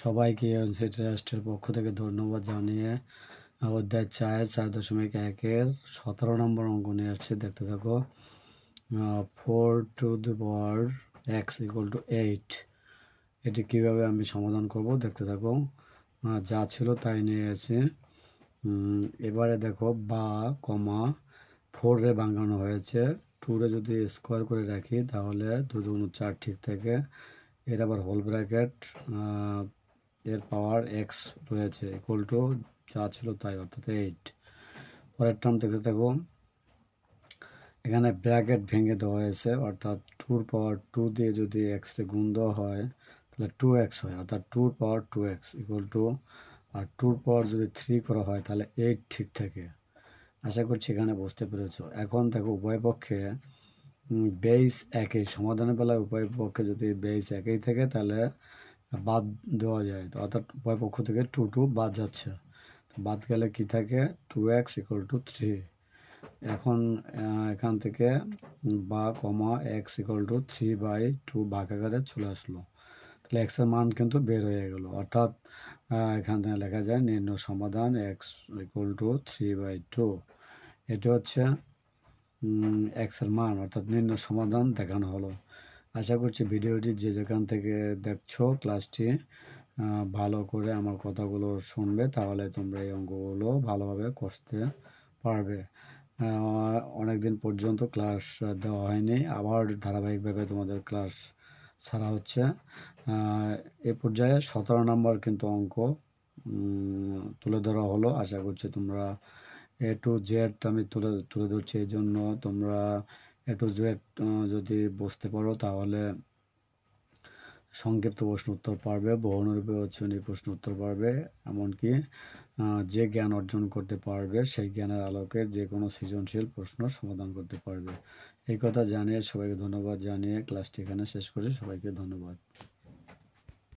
সবাইকে এনসি ট্রাস্টের পক্ষ থেকে ধন্যবাদ জানিয়ে অধ্যায় 4.1-এর 17 নম্বর অঙ্ক নিয়ে আসছে। দেখতে থাকো। 4x=8 এটি কিভাবে আমি সমাধান করব দেখতে থাকো। যা ছিল তাই নিয়ে এসে এবারে দেখো বা কমা 4 ভাঙানো হয়েছে। 2 যদি স্কোয়ার করে রাখি তাহলে 2 2 4 ঠিক থাকে। এর আবার হোল ব্র্যাকেট এর পাওয়ার এক্স রয়েছে ইকুয়াল টু যা ছিল তাই, অর্থাৎ 8। পরের টার্ম দেখতে থাকো। এখানে ব্র্যাকেট ভেঙে দেওয়া হয়েছে, অর্থাৎ 2 পাওয়ার 2 দিয়ে যদি এক্স রে গুণ দেওয়া হয় তাহলে 2x হয়, অর্থাৎ 2 পাওয়ার 2x ইকুয়াল টু, আর 2 পাওয়ার যদি 3 করা হয় তাহলে 8 ঠিক থাকে। আশা করছি এখানে বুঝতে পেরেছো। এখন দেখো উভয় পক্ষে বেস একই, সমাধানের বেলায় উভয় পক্ষে যদি বেস একই থাকে তাহলে বাদ দেওয়া যায়, অর্থাৎ উভয় পক্ষ থেকে 2 বাদ যাচ্ছে। বাদ গেলে কি থাকে, 2x ইকুয়াল টু 3। এখন এখান থেকে বা কমা এক্স ইকুয়াল টু 3/2 ভাগাকারে চলে আসলো। তাহলে এক্সের মান কিন্তু বের হয়ে গেল, অর্থাৎ এখান থেকে লেখা যায় নির্ণয় সমাধান এক্স ইকুয়াল টু 3/2। এটি হচ্ছে এক্সের মান, অর্থাৎ নির্ণয় সমাধান দেখানো হলো। আশা করছি ভিডিওটি যে যেখান থেকে দেখছো ক্লাসটি ভালো করে আমার কথাগুলো শুনবে, তাহলে তোমরা এই অঙ্কগুলো ভালোভাবে কষতে পারবে। অনেক দিন পর্যন্ত ক্লাস দেওয়া হয়নি, আবার ধারাবাহিকভাবে তোমাদের ক্লাস ছাড়া হচ্ছে। এ পর্যায়ে 17 নম্বর কিন্তু অঙ্ক তুলে ধরা হলো। আশা করছি তোমরা A to Z আমি তুলে ধরছি, এই জন্য তোমরা A to Z যদি বুঝতে পারো তাহলে সংক্ষিপ্ত প্রশ্ন উত্তর পারবে, বহুনির্বাচনী প্রশ্ন উত্তর পারবে, এমনকি যে জ্ঞান অর্জন করতে পারবে সেই জ্ঞানের আলোকে যে কোনো সৃজনশীল প্রশ্ন সমাধান করতে পারবে। এই কথা জানিয়ে সবাইকে ধন্যবাদ জানিয়ে ক্লাসটি এখানে শেষ করছি। সবাইকে ধন্যবাদ।